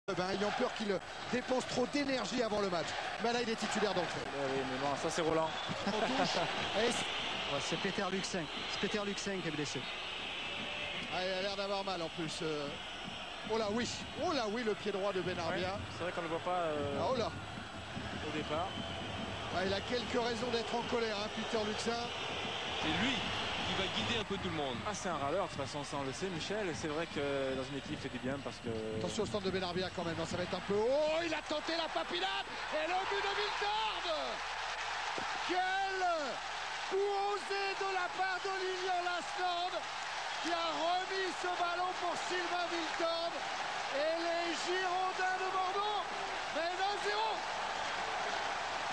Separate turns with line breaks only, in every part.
Ayant peur qu'il dépense trop d'énergie avant le match. Mais là, il est titulaire d'entrée.
Oui, mais bon, ça c'est Roland.
On touche.
C'est Peter Luxin. C'est Peter Luxin qui est blessé.
Ah, il a l'air d'avoir mal en plus. Oh là oui. Oh là oui, le pied droit de Benarbia.
Ouais, c'est vrai qu'on ne le voit pas
oh là.
au départ.
Ah, il a quelques raisons d'être en colère, hein, Peter Luxin.
C'est lui qui va guider un peu tout le monde.
Ah, c'est un râleur, de toute façon, ça on le sait, Michel. Et c'est vrai que dans une équipe, il fait du bien parce que...
Attention au stand de Benarbia quand même, hein, ça va être un peu... Oh, il a tenté la papinade. Et le but de Viltord. Quel coup osé de la part d'Olivier Lasland, qui a remis ce ballon pour Sylvain Viltord. Et les Girondins de Bordeaux mènent 1-0.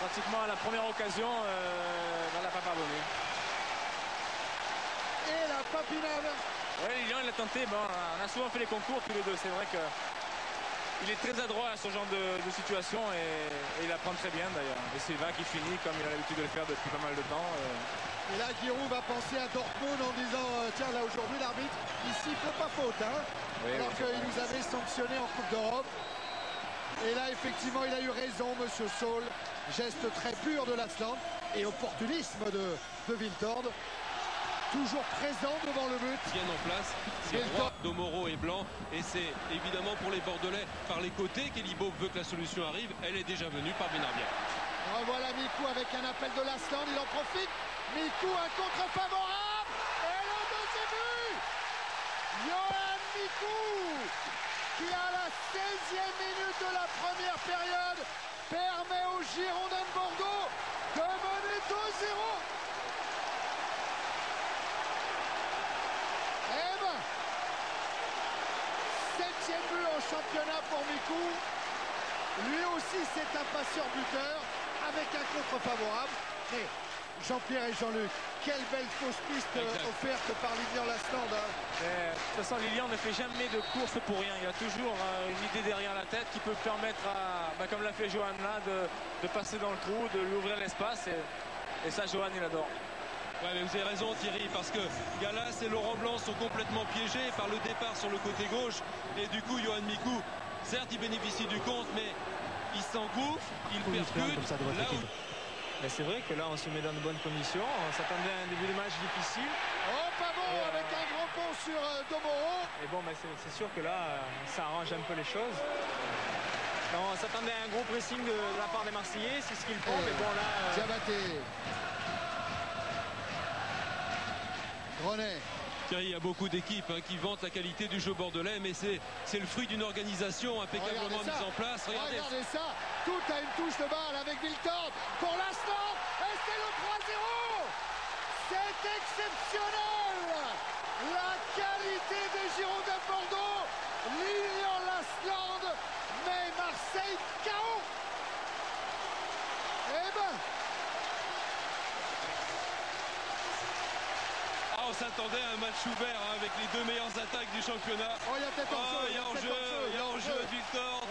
Pratiquement à la première occasion, on l'a pas pardonné.
Et la papinade.
Oui, Lilian, il a tenté. Bon, on a souvent fait les concours tous les deux. C'est vrai qu'il est très adroit à ce genre de situation et il apprend très bien d'ailleurs. Et Sylvain qui finit comme il a l'habitude de le faire depuis pas mal de temps.
Et là, Giroud va penser à Dortmund en disant tiens, là aujourd'hui, l'arbitre, ici, il ne faut pas faute. Hein,
oui,
alors qu'il nous avait sanctionné en Coupe d'Europe. Et là, effectivement, il a eu raison, monsieur Saul. Geste très pur de Lasland et opportunisme de Viltord. Toujours présent devant le but.
Bien en place, c'est Roy, Domoro est blanc et c'est évidemment pour les Bordelais par les côtés qu'Elibo veut que la solution arrive. Elle est déjà venue par Benarbia.
Revoilà Mikou avec un appel de Lasland, il en profite. Mikou, un contre favorable et le deuxième but. Yoann Mikou, qui à la 16e minute de la première période permet aux Girondins de Bordeaux de mener 2-0. Septième but en championnat pour Mikou. Lui aussi, c'est un passeur buteur avec un contre favorable. Et Jean-Pierre et Jean-Luc, quelle belle fausse piste offerte par Lilian Lasland. Hein.
De toute façon, Lilian ne fait jamais de course pour rien. Il y a toujours une idée derrière la tête qui peut permettre, comme l'a fait Johan là, de passer dans le trou, de lui ouvrir l'espace. Et ça, Johan, il adore.
Ouais, mais vous avez raison Thierry, parce que Gallas et Laurent Blanc sont complètement piégés par le départ sur le côté gauche. Et du coup, Yoann Mikou, certes, il bénéficie du compte, mais il s'engouffre, il percute.
Mais c'est vrai que là, on se met dans de bonnes conditions. On s'attendait à un début de match difficile.
Oh, Pavon avec un gros pont sur Domoro.
Et bon, c'est sûr que là, ça arrange un peu les choses. On s'attendait à un gros pressing de la part des Marseillais, c'est ce qu'ils font. Mais bon, là...
Diabaté. Grenet.
Thierry, il y a beaucoup d'équipes qui vantent la qualité du jeu bordelais, mais c'est le fruit d'une organisation impeccablement mise en place.
Regardez ça, tout a une touche de balle avec Viltord pour l'instant, et c'est le 3-0. C'est exceptionnel. La qualité des Girondins de Bordeaux. Lilian Lasland met Marseille KO. Eh ben,
on s'attendait à un match ouvert avec les deux meilleures attaques du championnat.
Oh, il y a peut-être hors-jeu.
Il y a hors-jeu de Viltord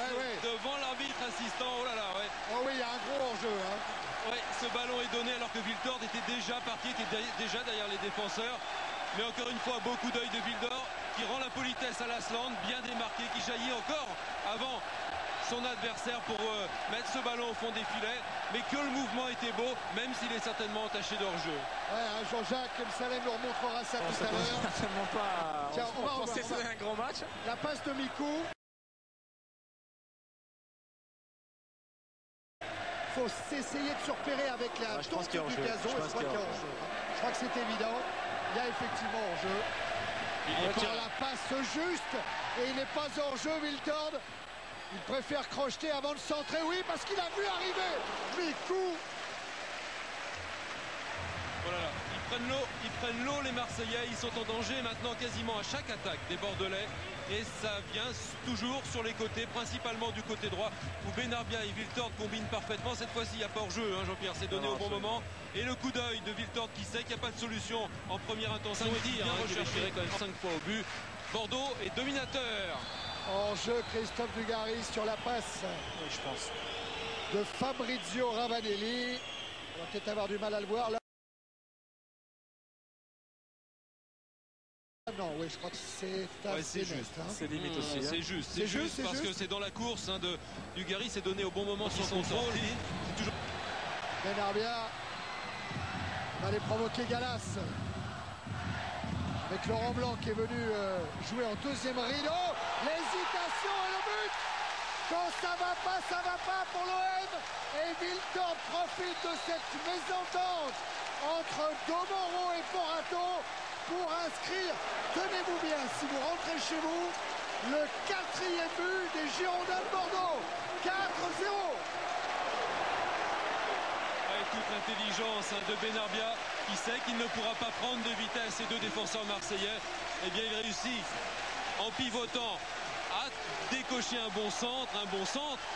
devant l'arbitre assistant. Oh là là, ouais.
Oh oui, il y a un gros hors-jeu. Hein.
Ouais, ce ballon est donné alors que Viltord était déjà parti, était déjà derrière les défenseurs. Mais encore une fois, beaucoup d'œil de Viltord qui rend la politesse à Lasland, bien démarqué, qui jaillit encore avant son adversaire pour mettre ce ballon au fond des filets, mais que le mouvement était beau, même s'il est certainement entaché d'hors-jeu.
Ouais, Jean-Jacques Msalem nous remontrera ça tout à l'heure.
Certainement pas.
Tiens, on va
c'est un grand match.
La passe de Mikou. Faut s'essayer de surpérer avec la tente du gazon. Je crois qu'il y a hors-jeu. Je crois que c'est évident. Il y a effectivement hors-jeu. Il tire la passe juste et il n'est pas hors-jeu, Viltord. Il préfère crocheter avant de centrer, oui, parce qu'il a vu arriver Mikou.
Voilà, ils prennent l'eau les Marseillais, ils sont en danger maintenant quasiment à chaque attaque des Bordelais. Et ça vient toujours sur les côtés, principalement du côté droit, où Benarbia et Viltord combinent parfaitement. Cette fois-ci, il n'y a pas hors-jeu, hein, Jean-Pierre, c'est donné au bon moment. Et le coup d'œil de Viltord qui sait qu'il n'y a pas de solution en première intention. Il bien recherché quand même 5 fois au but. Bordeaux est dominateur.
En jeu, Christophe Dugarry sur la passe.
Oui, je pense.
De Fabrizio Ravanelli. On va peut-être avoir du mal à le voir là. Non, oui. oui, je crois que c'est assez
c'est
net,
juste.
hein.
C'est limite aussi. Hein.
C'est juste parce que c'est dans la course du Dugarry, c'est donné au bon moment son contrôle. C'est toujours...
Benarbia va aller provoquer Gallas. Avec Laurent Blanc qui est venu jouer en deuxième rideau. L'hésitation et le but. Quand ça va pas pour l'OM. Et Wiltord profite de cette mésentente entre Domoro et Porato pour inscrire, tenez-vous bien, si vous rentrez chez vous, le 4e but des Girondins de Bordeaux. 4-0.
Avec toute l'intelligence de Benarbia, qui sait qu'il ne pourra pas prendre de vitesse ces deux défenseurs marseillais, eh bien il réussit en pivotant à décocher un bon centre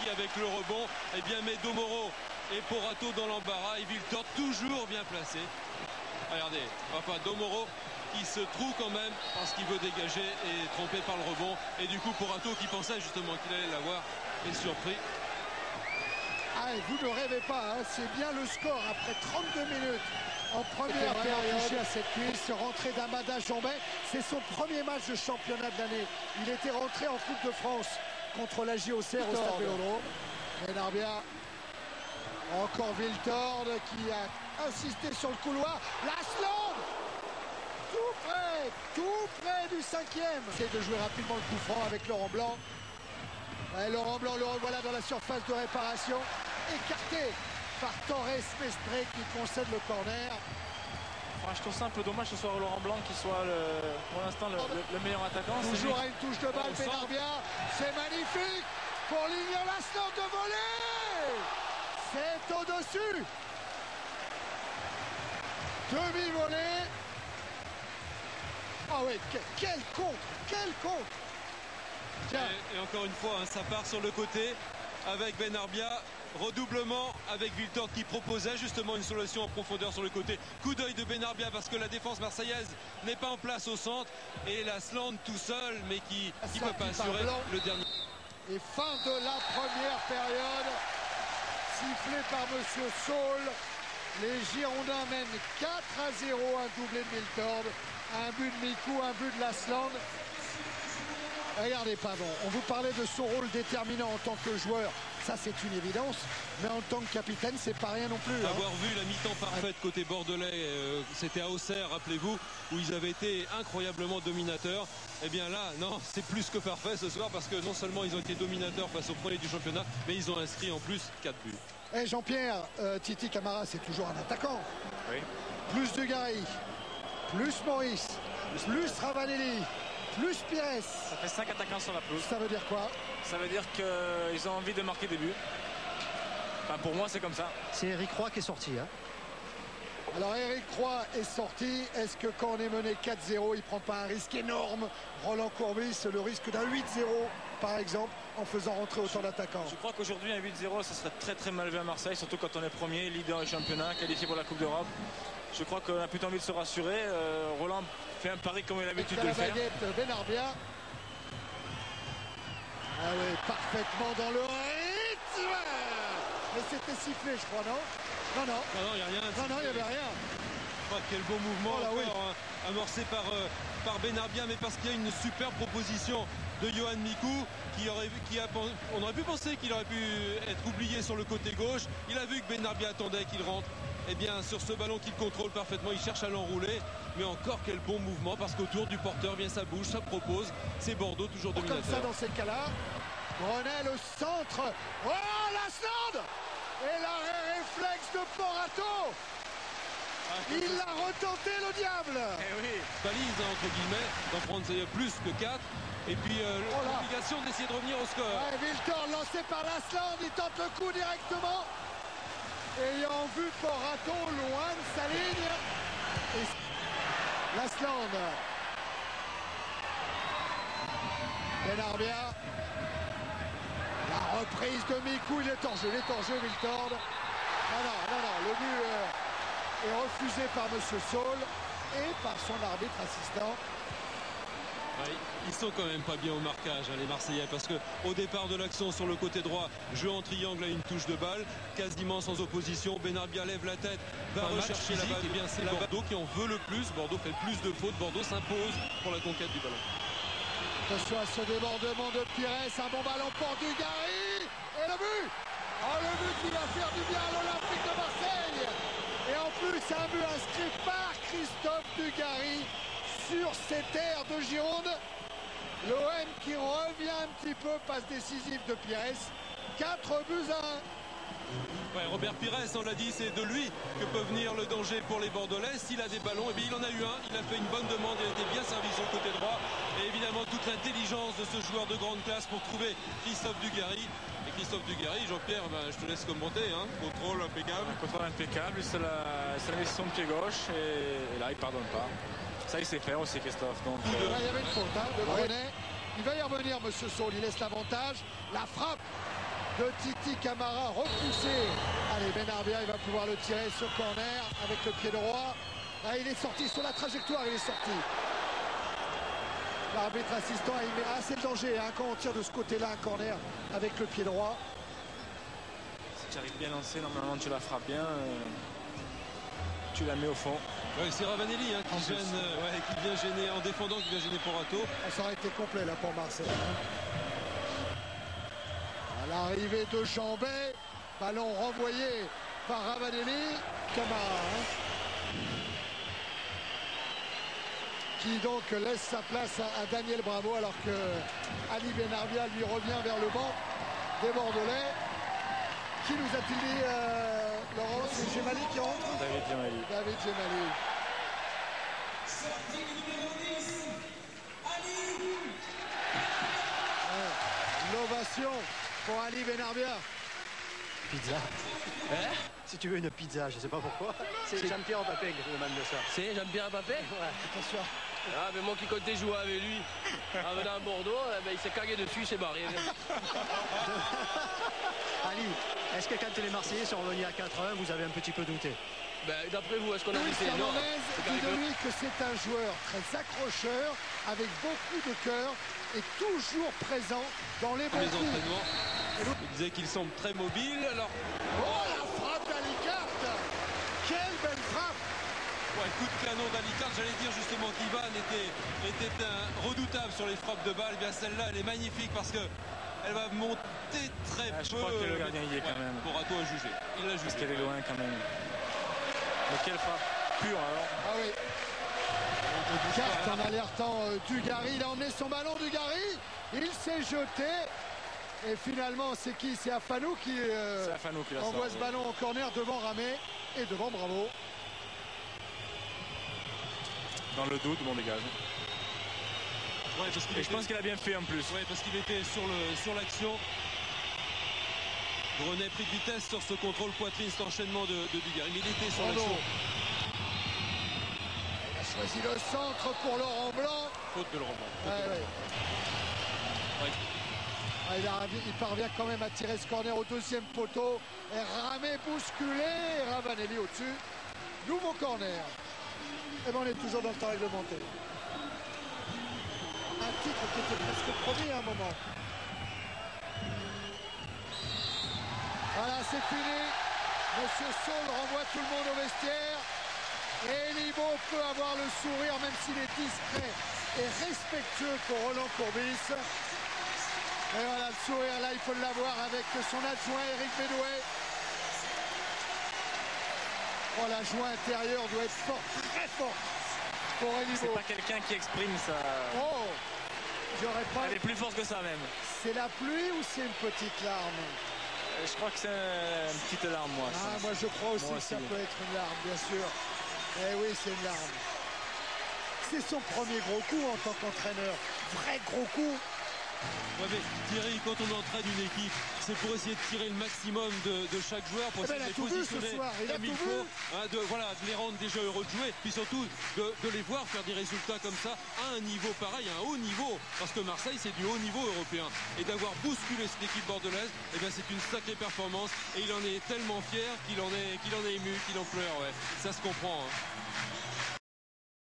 qui avec le rebond eh bien met Domoro et Porato dans l'embarras et Wiltord toujours bien placé. Regardez, enfin Domoro qui se trouve quand même parce qu'il veut dégager et trompé par le rebond, et du coup Porato qui pensait justement qu'il allait l'avoir est surpris.
Ah, et vous ne rêvez pas, hein, c'est bien le score après 32 minutes en première période. À cette cuisse, rentrée d'Amada Jambet, c'est son premier match de championnat de l'année. Il était rentré en Coupe de France contre la JOCR au Stade Vélodrome. Benarbia, encore Wiltord qui a insisté sur le couloir. Lasland, tout près du 5e. C'est de jouer rapidement le coup franc avec Laurent Blanc. Ouais, Laurent Blanc le revoilà dans la surface de réparation, écarté par Torres Mestre qui concède le corner.
Enfin, je trouve ça un peu dommage que ce soit Laurent Blanc qui soit pour l'instant le meilleur attaquant.
Toujours à une touche de balle, Benarbia, c'est magnifique pour Lilian Lasland de voler. C'est au-dessus. Demi-volée. Ah oui, quel contre.
Et encore une fois, hein, ça part sur le côté avec Benarbia. Redoublement avec Wiltord qui proposait justement une solution en profondeur sur le côté. Coup d'œil de Benarbia parce que la défense marseillaise n'est pas en place au centre. Et Lasland tout seul, mais qui ne peut pas assurer le dernier.
Et fin de la première période. Sifflé par Monsieur Saul. Les Girondins mènent 4-0, un doublé de Wiltord, un but de Mikou, un but de Lasland. Regardez, pardon, on vous parlait de son rôle déterminant en tant que joueur, ça c'est une évidence, mais en tant que capitaine, c'est pas rien non plus. Hein.
Avoir vu la mi-temps parfaite côté bordelais, c'était à Auxerre, rappelez-vous, où ils avaient été incroyablement dominateurs. Eh bien là, non, c'est plus que parfait ce soir parce que non seulement ils ont été dominateurs face au premier du championnat, mais ils ont inscrit en plus 4 buts.
Et Jean-Pierre, Titi Camara, c'est toujours un attaquant.
Oui.
Plus Dugarry, plus Maurice, plus Ravanelli, plus Pires.
Ça fait 5 attaquants sur la pelouse.
Ça veut dire quoi?
Ça veut dire qu'ils ont envie de marquer des buts. Enfin, pour moi, c'est comme ça.
C'est Eric Roy qui est sorti. Hein.
Alors Eric Roy est sorti. Est-ce que quand on est mené 4-0, il ne prend pas un risque énorme? Roland Courbis, le risque d'un 8-0 par exemple, en faisant rentrer autant d'attaquants.
Je crois qu'aujourd'hui, un 8-0, ça serait très très mal vu à Marseille, surtout quand on est premier, leader du championnat, qualifié pour la Coupe d'Europe. Je crois qu'on a plutôt envie de se rassurer. Roland fait un pari comme il a l'habitude de le faire.
Benarbia. Ah oui, parfaitement dans le rythme. Mais c'était sifflé, je crois, non? Non,
il n'y a rien.
Non, il n'y avait rien.
Oh, quel beau mouvement
oh là,
encore,
oui.
hein, amorcé par Benarbia, mais parce qu'il y a une super proposition de Yohan Mikou on aurait pu penser qu'il aurait pu être oublié sur le côté gauche. Il a vu que Benarbia attendait qu'il rentre. Et bien sur ce ballon qu'il contrôle parfaitement, il cherche à l'enrouler, mais encore quel bon mouvement parce qu'autour du porteur vient sa bouche, ça propose, c'est Bordeaux toujours dominateur.
Comme ça dans ces cas-là, Grenet au centre, oh Lasland et l'arrêt réflexe de Porato. Il l'a retenté le diable.
Eh oui.
Balise entre guillemets, d'en prendre plus que 4. Et puis l'obligation d'essayer de revenir au score.
Ouais, Wiltord lancé par Lasland, il tente le coup directement. Ayant vu Porato loin de sa ligne. Et Lasland. Benarbia. La reprise de Mikou, il est en jeu, Wiltord. Non, le but est refusé par Monsieur Saul et par son arbitre assistant.
Ouais, ils sont quand même pas bien au marquage, hein, les Marseillais, parce que au départ de l'action sur le côté droit, jeu en triangle à une touche de balle, quasiment sans opposition. Benarbia lève la tête, va rechercher la balle. Et bien c'est Bordeaux qui en veut le plus. Bordeaux fait plus de fautes. Bordeaux s'impose pour la conquête du ballon.
Attention à ce débordement de Pires, un bon ballon pour Dugarry et le but. Oh, le but qui va faire du bien à l'Olympique de Marseille. Et en plus un but inscrit par Christophe Dugarry sur ces terres de Gironde. L'OM qui revient un petit peu, passe décisive de Pires. 4 buts à 1.
Ouais, Robert Pires, on l'a dit, c'est de lui que peut venir le danger pour les Bordelais. S'il a des ballons, et bien il en a eu un. Il a fait une bonne demande, il a été bien servi sur le côté droit. Et évidemment toute l'intelligence de ce joueur de grande classe pour trouver Christophe Dugarry. Et Christophe Dugarry, Jean-Pierre, je te laisse commenter. Hein. Contrôle impeccable.
Un contrôle impeccable, il se la met sur son pied gauche et là il pardonne pas. Ça il sait faire aussi Christophe. Donc,
Il y avait une faute de Brenet. Il va y revenir Monsieur Saul, il laisse l'avantage. La frappe de Titi Camara repoussée. Allez, Benarbia, il va pouvoir le tirer sur corner avec le pied droit. Ah, il est sorti sur la trajectoire, il est sorti. L'arbitre assistant, il met assez de danger hein, quand on tire de ce côté-là un corner avec le pied droit.
Si tu arrives bien lancé, normalement tu la frappes bien. Tu la mets au fond.
Ouais, c'est Ravanelli hein, qui vient gêner en défendant, qui vient gêner Porato.
Ça aurait été complet là pour Marseille. À l'arrivée de Chambet, ballon renvoyé par Ravanelli. Camara qui donc laisse sa place à Daniel Bravo alors que Ali Benarbia lui revient vers le banc des Bordelais. Qui nous a-t-il dit Laurent? C'est Gemali qui rentre?
David Gemali.
David Gemali. L'ovation pour Ali Benarbia.
Pizza.
Hein?
Si tu veux une pizza, je sais pas pourquoi. C'est Jean-Pierre Mbappé qui demande de ça.
C'est Jean-Pierre Mbappé?
Ouais, attention.
Ah, mais moi qui comptais jouer avec lui en venant à Bordeaux, il s'est cagué dessus, il s'est barré.
Ali, est-ce que quand les Marseillais sont revenus à 4-1, vous avez un petit peu douté?
D'après vous, est-ce qu'on a
Luis
douté? Non.
Hernandez dit de lui que c'est un joueur très accrocheur, avec beaucoup de cœur et toujours présent dans les bons
Les
coups.
entraînements. Il disait qu'il semble très mobile. Alors,
Oh, la frappe d'Alicart! Quelle belle frappe!
ouais, coup de canon d'Alicard, j'allais dire justement qu'Ivan était redoutable sur les frappes de balle. Bien celle-là, elle est magnifique parce que elle va monter très peu.
Je crois que le gardien y est quand même.
Porato a jugé. Il l'a jugé.
Parce qu'elle est loin quand même. Mais quelle frappe pure alors.
Ah oui. Carte en alertant Dugarry. Il a emmené son ballon, Dugarry. Il s'est jeté. Et finalement, c'est qui? C'est Afanou qui
C'est Afanou qui la
envoie
sort,
ce
oui.
ballon en corner devant Ramé et devant Bravo.
Dans le doute, bon dégage.
Ouais, parce qu'il
Et je pense qu'il a bien fait en plus.
ouais, parce qu'il était sur l'action. Grenet pris de vitesse sur ce contrôle poitrine, cet enchaînement de Dugarry. Mais il était sur
Bravo.
l'action.
Il a choisi le centre pour Laurent Blanc.
Faute de Laurent Blanc.
Ouais, ouais.
Ouais.
Ah, il parvient quand même à tirer ce corner au deuxième poteau. Et Ramé bousculé. Et Ravanelli au-dessus. Nouveau corner. Et bien on est toujours dans le temps réglementaire. Un titre qui était presque promis à un moment. Voilà, c'est fini. Monsieur Saul renvoie tout le monde au vestiaire. Et Libo peut avoir le sourire, même s'il est discret et respectueux pour Roland Courbis. Et voilà, le sourire là, il faut l'avoir avec son adjoint Eric Bédoué. Oh, l'adjoint intérieur doit être fort, très fort pour Elibo.
C'est pas quelqu'un qui exprime ça.
Oh, j'aurais pas.
Elle est plus forte que ça même.
C'est la pluie ou c'est une petite larme?
Je crois que c'est une petite larme, moi.
Ah, moi je crois aussi
Moi
que ça
aussi.
peut être une larme, bien sûr. Eh oui, c'est une larme. C'est son premier gros coup en tant qu'entraîneur. Vrai gros coup.
Ouais, mais Thierry, quand on entraîne une équipe, c'est pour essayer de tirer le maximum de chaque joueur, pour
Eh ben,
essayer
il a
de les
tout vu ce
positionner
soir, il a
comme il
tout
faut,
vu.
hein, de les rendre déjà heureux de jouer, puis surtout de les voir faire des résultats comme ça à un niveau pareil, à un haut niveau, parce que Marseille c'est du haut niveau européen, et d'avoir bousculé cette équipe bordelaise, eh ben, c'est une sacrée performance, et il en est tellement fier qu'il en est ému, qu'il en pleure, ouais. Ça se comprend. Hein.